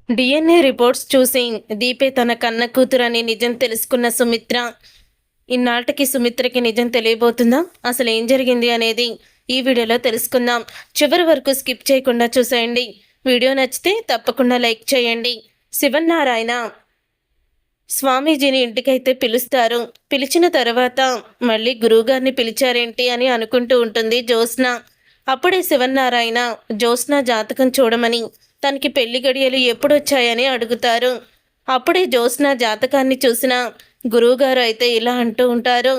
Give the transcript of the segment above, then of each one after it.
DNA reports చూసి దీపే తన కన్న కూతురని నిజం తెలుసుకున్న సుమిత్ర, ఇన్నాళ్ళకి సుమిత్రకి నిజం తెలియబోతుందా? అసలు ఏం జరిగింది అనేది ఈ వీడియోలో తెలుసుకుందాం. చివరి వరకు స్కిప్ చేయకుండా చూసేయండి. వీడియో నచ్చితే తప్పకుండా లైక్ చేయండి. శివన్నారాయణ స్వామీజీని ఇంటికైతే పిలుస్తారు. పిలిచిన తర్వాత మళ్ళీ గురువుగారిని పిలిచారేంటి అని అనుకుంటూ ఉంటుంది జ్యోత్స్న. అప్పుడే శివన్నారాయణ జ్యోత్స్న జాతకం చూడమని, తనకి పెళ్లి గడియలు ఎప్పుడొచ్చాయని అడుగుతారు. అప్పుడే జ్యోత్స్న జాతకాన్ని చూసిన గురువుగారు అయితే ఇలా అంటూ ఉంటారు.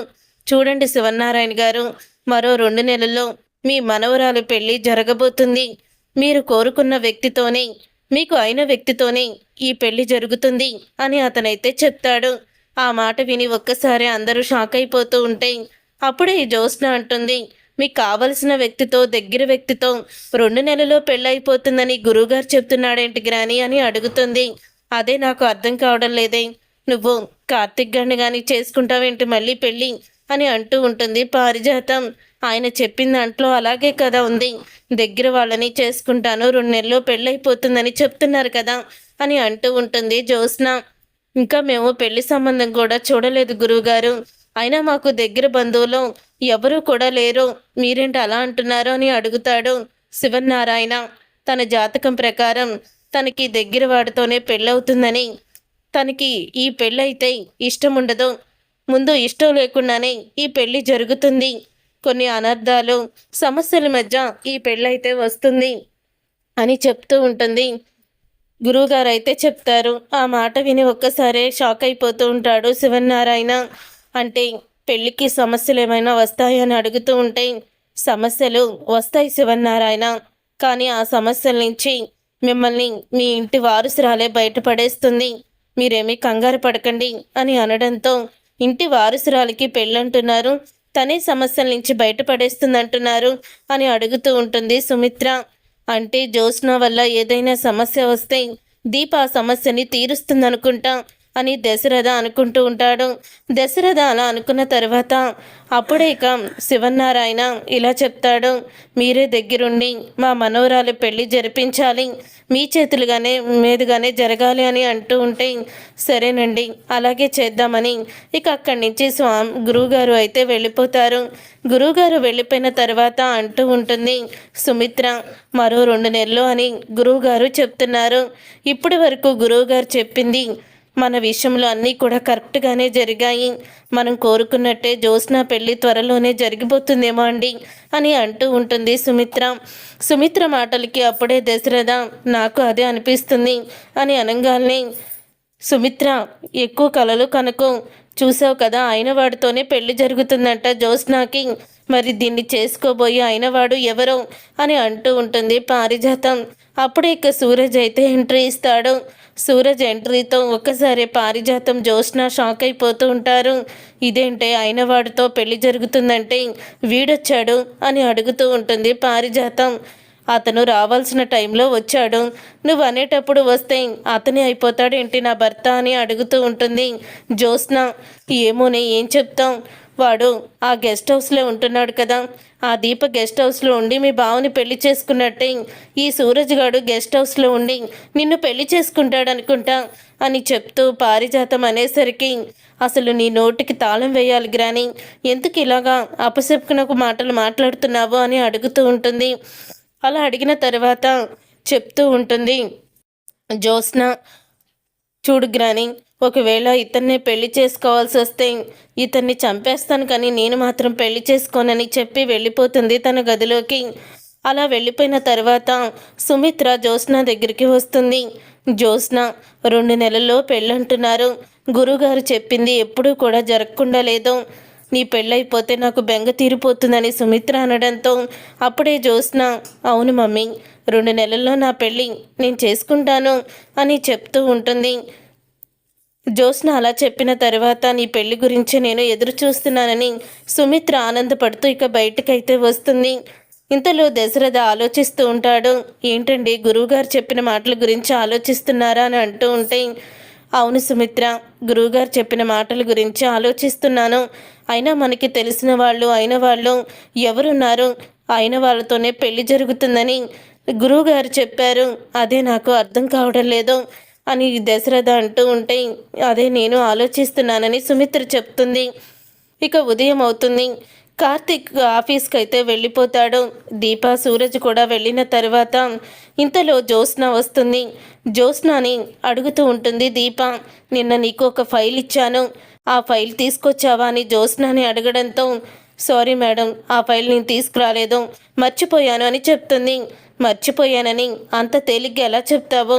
చూడండి శివన్నారాయణ గారు, మరో 2 నెలల్లో మీ మనవరాలు పెళ్లి జరగబోతుంది. మీరు కోరుకున్న వ్యక్తితోనే, మీకు అయిన వ్యక్తితోనే ఈ పెళ్లి జరుగుతుంది అని అతనైతే చెప్తాడు. ఆ మాట విని ఒక్కసారి అందరూ షాక్ అయిపోతూ ఉంటే అప్పుడే జ్యోత్స్న అంటుంది, మీకు కావలసిన వ్యక్తితో, దగ్గర వ్యక్తితో 2 నెలల్లో పెళ్ళైపోతుందని గురువుగారు చెప్తున్నాడేంటి గ్రాని అని అడుగుతుంది. అదే నాకు అర్థం కావడం లేదే, నువ్వు కార్తిక్ గారిని కానీ చేసుకుంటావేంటి మళ్ళీ పెళ్ళి అని అంటూ ఉంటుంది పారిజాతం. ఆయన చెప్పిన దాంట్లో అలాగే కదా ఉంది, దగ్గర వాళ్ళని చేసుకుంటాను, 2 నెలల్లో పెళ్ళైపోతుందని చెప్తున్నారు కదా అని అంటూ ఉంటుంది జ్యోత్స్న. ఇంకా మేము పెళ్లి సంబంధం కూడా చూడలేదు గురువుగారు, అయినా మాకు దగ్గర బంధువులు ఎవరూ కూడా లేరు, మీరేంటి అలా అంటున్నారు అని అడుగుతాడు శివనారాయణ. తన జాతకం ప్రకారం తనకి దగ్గర వాడితోనే పెళ్ళవుతుందని, తనకి ఈ పెళ్ళైతే ఇష్టం ఉండదు, ముందు ఇష్టం లేకుండానే ఈ పెళ్ళి జరుగుతుంది, కొన్ని అనర్థాలు, సమస్యల మధ్య ఈ పెళ్ళైతే వస్తుంది అని చెప్తూ ఉంటుంది. గురువుగారు అయితే చెప్తారు. ఆ మాట విని ఒక్కసారే షాక్ అయిపోతూ ఉంటాడు శివనారాయణ. అంటే పెళ్ళికి సమస్యలు ఏమైనా వస్తాయని అడుగుతూ ఉంటే, సమస్యలు వస్తాయి శివనారాయణ, కానీ ఆ సమస్యల నుంచి మిమ్మల్ని మీ ఇంటి వారసురాలే బయటపడేస్తుంది, మీరేమీ కంగారు పడకండి అని అనడంతో, ఇంటి వారసురాలికి పెళ్ళంటున్నారు, తనే సమస్యల నుంచి బయటపడేస్తుందంటున్నారు అని అడుగుతూ ఉంటుంది సుమిత్ర. అంటే జ్యోత్స్న వల్ల ఏదైనా సమస్య వస్తే దీప ఆ సమస్యని తీరుస్తుందనుకుంటా అని దశరథ అనుకుంటూ ఉంటాడు. దశరథ అలా అనుకున్న తర్వాత అప్పుడే ఇక శివనారాయణ ఇలా చెప్తాడు, మీరే దగ్గరుండి మా మనవరాలు పెళ్లి జరిపించాలి, మీ చేతులుగానే మీదుగానే జరగాలి అని అంటూ ఉంటే, సరేనండి అలాగే చేద్దామని ఇక అక్కడి నుంచి గురువుగారు అయితే వెళ్ళిపోతారు. గురువుగారు వెళ్ళిపోయిన తర్వాత అంటూ ఉంటుంది సుమిత్ర, మరో 2 నెలలు అని గురువుగారు చెప్తున్నారు. ఇప్పటి వరకు గురువుగారు చెప్పింది మన విషయంలో అన్నీ కూడా కరెక్ట్గానే జరిగాయి, మనం కోరుకున్నట్టే జ్యోత్స్న పెళ్ళి త్వరలోనే జరిగిపోతుందేమో అండి అని అంటూ ఉంటుంది సుమిత్ర. సుమిత్ర మాటలకి అప్పుడే దశరథ, నాకు అదే అనిపిస్తుంది అని అనగానే, సుమిత్ర ఎక్కువ కలలు కనుకో, చూసావు కదా అయినవాడితోనే పెళ్లి జరుగుతుందంట జ్యోత్స్నాకి, మరి దీన్ని చేసుకోబోయి అయినవాడు ఎవరో అని అంటూ ఉంటుంది పారిజాతం. అప్పుడే ఇక సూరజ్ అయితే ఎంట్రీ ఇస్తాడు. సూరజ్ ఎంట్రీతో ఒక్కసారి పారిజాతం జ్యోత్స్న షాక్ అయిపోతూ ఉంటారు. ఇదేంటే అయినవాడితో పెళ్లి జరుగుతుందంటే వీడొచ్చాడు అని అడుగుతూ ఉంటుంది పారిజాతం. అతను రావాల్సిన టైంలో వచ్చాడు, నువ్వు అనేటప్పుడు వస్తే అతనే అయిపోతాడేంటి నా భర్త అని అడుగుతూ ఉంటుంది జ్యోత్స్న. ఏమోనే ఏం చెప్తాం, వాడు ఆ గెస్ట్ హౌస్లో ఉంటున్నాడు కదా, ఆ దీప గెస్ట్ హౌస్లో ఉండి మీ బావని పెళ్లి చేసుకున్నట్టే ఈ సూరజ్ గాడు గెస్ట్ హౌస్లో ఉండి నిన్ను పెళ్లి చేసుకుంటాడనుకుంటా అని చెప్తూ పారిజాతం అనేసరికి, అసలు నీ నోటికి తాళం వేయాలి గ్రాని, ఎందుకు ఇలాగా అపశకునకు మాటలు మాట్లాడుతున్నావు అని అడుగుతూ ఉంటుంది. అలా అడిగిన తర్వాత చెప్తూ ఉంటుంది జ్యోత్స్న, చూడు గ్రాని, ఒకవేళ ఇతన్నే పెళ్లి చేసుకోవాల్సి వస్తే ఇతన్ని చంపేస్తాను, కానీ నేను మాత్రం పెళ్లి చేసుకోనని చెప్పి వెళ్ళిపోతుంది తన గదిలోకి. అలా వెళ్ళిపోయిన తర్వాత సుమిత్ర జ్యోత్స్న దగ్గరికి వస్తుంది. జ్యోత్స్న, 2 నెలల్లో పెళ్ళంటున్నారు, గురుగారు చెప్పింది ఎప్పుడూ కూడా జరగకుండా లేదు, నీ పెళ్ళైపోతే నాకు బెంగ తీరిపోతుందని సుమిత్ర అనడంతో అప్పుడే జ్యోత్స్న, అవును మమ్మీ, 2 నెలల్లో నా పెళ్ళి నేను చేసుకుంటాను అని చెప్తూ ఉంటుంది. జ్యోత్స్న అలా చెప్పిన తర్వాత నీ పెళ్లి గురించి నేను ఎదురు చూస్తున్నానని సుమిత్ర ఆనందపడుతూ ఇక బయటకైతే వస్తుంది. ఇంతలో దశరథ ఆలోచిస్తూ ఉంటాడు. ఏంటండి గురువుగారు చెప్పిన మాటల గురించి ఆలోచిస్తున్నారా అని అంటూ ఉంటే, అవును సుమిత్ర, గురువుగారు చెప్పిన మాటల గురించి ఆలోచిస్తున్నాను, అయినా మనకి తెలిసిన వాళ్ళు అయిన వాళ్ళు ఎవరున్నారు, అయిన వాళ్ళతోనే పెళ్లి జరుగుతుందని గురువుగారు చెప్పారు, అదే నాకు అర్థం కావడం లేదు అని దశరథ అంటూ ఉంటే, అదే నేను ఆలోచిస్తున్నానని సుమిత్ర చెప్తుంది. ఇక ఉదయం అవుతుంది. కార్తీక్ ఆఫీస్కి అయితే వెళ్ళిపోతాడు. దీప, సూరజ్ కూడా వెళ్ళిన తర్వాత ఇంతలో జ్యోత్స్న వస్తుంది. జ్యోత్స్నాని అడుగుతూ ఉంటుంది దీప, నిన్న నీకు ఒక ఫైల్ ఇచ్చాను, ఆ ఫైల్ తీసుకొచ్చావా అని జ్యోత్స్నాని అడగడంతో, సారీ మేడం, ఆ ఫైల్ నేను తీసుకురాలేదు, మర్చిపోయాను అని చెప్తుంది. మర్చిపోయానని అంత తేలిగ్గా ఎలా చెప్తావు?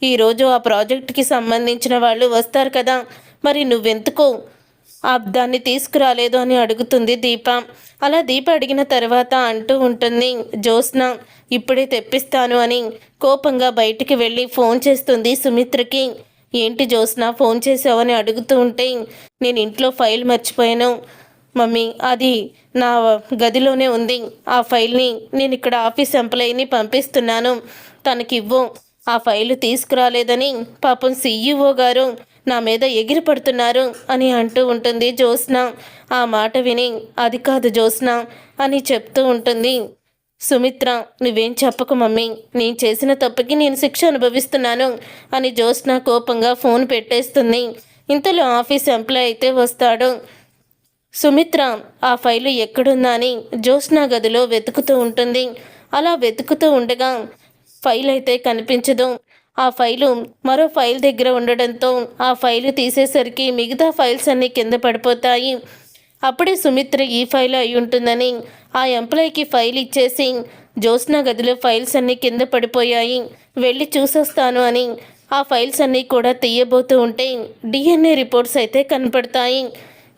ఈరోజు ఆ ప్రాజెక్టుకి సంబంధించిన వాళ్ళు వస్తారు కదా, మరి నువ్వెందుకు దాన్ని తీసుకురాలేదు అని అడుగుతుంది దీప. అలా దీప అడిగిన తర్వాత అంటూ ఉంటుంది జ్యోత్స్న, ఇప్పుడే తెప్పిస్తాను అని కోపంగా బయటికి వెళ్ళి ఫోన్ చేస్తుంది సుమిత్రకి. ఏంటి జ్యోత్స్న ఫోన్ చేసావని అడుగుతూ ఉంటే, నేను ఇంట్లో ఫైల్ మర్చిపోయాను మమ్మీ, అది నా గదిలోనే ఉంది, ఆ ఫైల్ని నేను ఇక్కడ ఆఫీస్ ఎంప్లాయీని పంపిస్తున్నాను, తనకివ్వు, ఆ ఫైలు తీసుకురాలేదని పాపం సీఈఓ గారు నా మీద ఎగిరి పడుతున్నారు అని అంటూ ఉంటుంది జ్యోత్స్న. ఆ మాట విని, అది కాదు జ్యోత్స్న అని చెప్తూ ఉంటుంది సుమిత్ర. నువ్వేం చెప్పకు మమ్మీ, నేను చేసిన తప్పుకి నేను శిక్ష అనుభవిస్తున్నాను అని జ్యోత్స్న కోపంగా ఫోన్ పెట్టేస్తుంది. ఇంతలో ఆఫీస్ ఎంప్లాయీ అయితే వస్తాడు. సుమిత్ర ఆ ఫైలు ఎక్కడుందా అని జ్యోత్స్న గదిలో వెతుకుతూ ఉంటుంది. అలా వెతుకుతూ ఉండగా ఫైల్ అయితే కనిపించదు. ఆ ఫైలు మరో ఫైల్ దగ్గర ఉండడంతో ఆ ఫైలు తీసేసరికి మిగతా ఫైల్స్ అన్నీ కింద పడిపోతాయి. అప్పుడే సుమిత్ర ఈ ఫైల్ అయి ఉంటుందని ఆ ఎంప్లాయీకి ఫైల్ ఇచ్చేసి, జ్యోత్స్న గదిలో ఫైల్స్ అన్నీ కింద పడిపోయాయి, వెళ్ళి చూసొస్తాను అని ఆ ఫైల్స్ అన్నీ కూడా తీయబోతూ ఉంటే డిఎన్ఏ రిపోర్ట్స్ అయితే కనపడతాయి.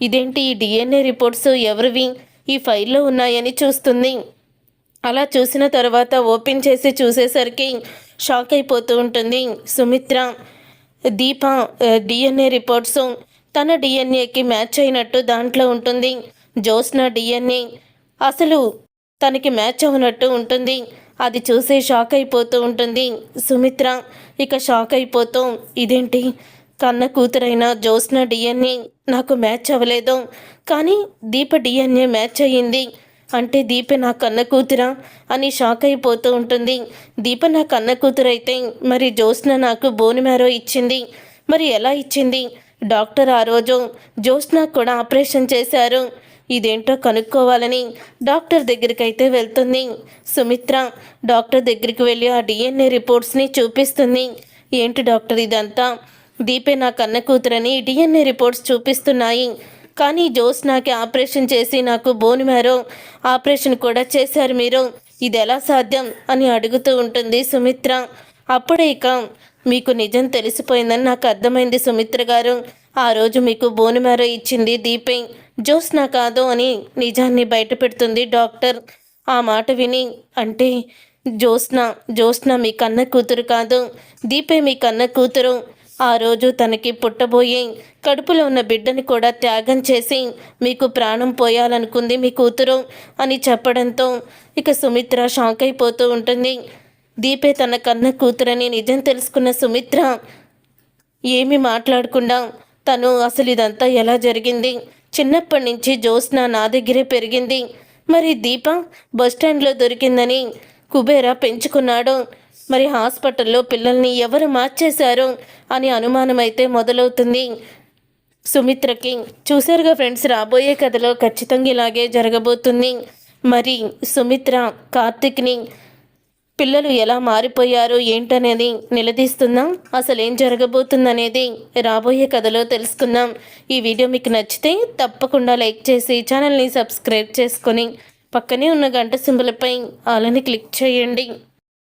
ఇదేంటి, ఈ డిఎన్ఏ రిపోర్ట్స్ ఎవరివి, ఈ ఫైల్లో ఉన్నాయని చూస్తుంది. అలా చూసిన తర్వాత ఓపెన్ చేసి చూసేసరికి షాక్ అయిపోతూ ఉంటుంది సుమిత్ర. దీప డిఎన్ఏ రిపోర్ట్స్ తన డిఎన్ఏకి మ్యాచ్ అయినట్టు దాంట్లో ఉంటుంది. జ్యోత్స్న డిఎన్ఏ అసలు తనకి మ్యాచ్ అవునట్టు ఉంటుంది. అది చూసి షాక్ అయిపోతూ ఉంటుంది సుమిత్ర. ఇక షాక్ అయిపోతూ, ఇదేంటి, కన్న కూతురైన జ్యోత్స్న డిఎన్ఏ నాకు మ్యాచ్ అవ్వలేదు, కానీ దీప డిఎన్ఏ మ్యాచ్ అయ్యింది, అంటే దీప నా కన్న కూతురా అని షాక్ అయిపోతూ ఉంటుంది. దీప నా కన్న కూతురైతే మరి జ్యోత్స్న నాకు బోన్ మ్యారో ఇచ్చింది, మరి ఎలా ఇచ్చింది? డాక్టర్ ఆ రోజు జ్యోత్స్నకు కూడా ఆపరేషన్ చేశారు, ఇదేంటో కనుక్కోవాలని డాక్టర్ దగ్గరికి అయితే వెళ్తుంది సుమిత్ర. డాక్టర్ దగ్గరికి వెళ్ళి ఆ డిఎన్ఏ రిపోర్ట్స్ని చూపిస్తుంది. ఏంటి డాక్టర్ ఇదంతా? దీపే నా కన్న కూతురని డిఎన్ఏ రిపోర్ట్స్ చూపిస్తున్నాయి, కానీ జ్యోత్స్నకి ఆపరేషన్ చేసి నాకు బోన్ మ్యారో ఆపరేషన్ కూడా చేశారు మీరు, ఇది ఎలా సాధ్యం అని అడుగుతూ ఉంటుంది సుమిత్ర. అప్పుడే ఇక మీకు నిజం తెలిసిపోయిందని నాకు అర్థమైంది సుమిత్ర గారు, ఆ రోజు మీకు బోన్ మ్యారో ఇచ్చింది దీపే, జ్యోత్స్న కాదు అని నిజాన్ని బయట పెడుతుంది డాక్టర్. ఆ మాట విని, అంటే జ్యోత్స్న మీ కన్న కూతురు కాదు, దీపే మీ కన్న కూతురు, ఆ రోజు తనకి పుట్టబోయే కడుపులో ఉన్న బిడ్డని కూడా త్యాగం చేసి మీకు ప్రాణం పోయాలనుకుంది మీ కూతురు అని చెప్పడంతో ఇక సుమిత్ర షాక్ అయిపోతూ ఉంటుంది. దీపే తన కన్న కూతురని నిజం తెలుసుకున్న సుమిత్ర ఏమీ మాట్లాడకుండా, తను అసలు ఇదంతా ఎలా జరిగింది, చిన్నప్పటి నుంచి జ్యోత్స్న నా దగ్గరే పెరిగింది, మరి దీప బస్టాండ్లో దొరికిందని కుబేరా పెంచుకున్నాడు, మరి హాస్పిటల్లో పిల్లల్ని ఎవరు మార్చేశారు అని అనుమానం అయితే మొదలవుతుంది సుమిత్రకి. చూసారుగా ఫ్రెండ్స్, రాబోయే కథలో ఖచ్చితంగా ఇలాగే జరగబోతుంది. మరి సుమిత్ర కార్తిక్ని పిల్లలు ఎలా మారిపోయారు ఏంటనేది నిలదీస్తుందాం. అసలు ఏం జరగబోతుందనేది రాబోయే కథలో తెలుసుకుందాం. ఈ వీడియో మీకు నచ్చితే తప్పకుండా లైక్ చేసి ఛానల్ని సబ్స్క్రైబ్ చేసుకొని పక్కనే ఉన్న గంట సింబల్పై ఆలని క్లిక్ చేయండి.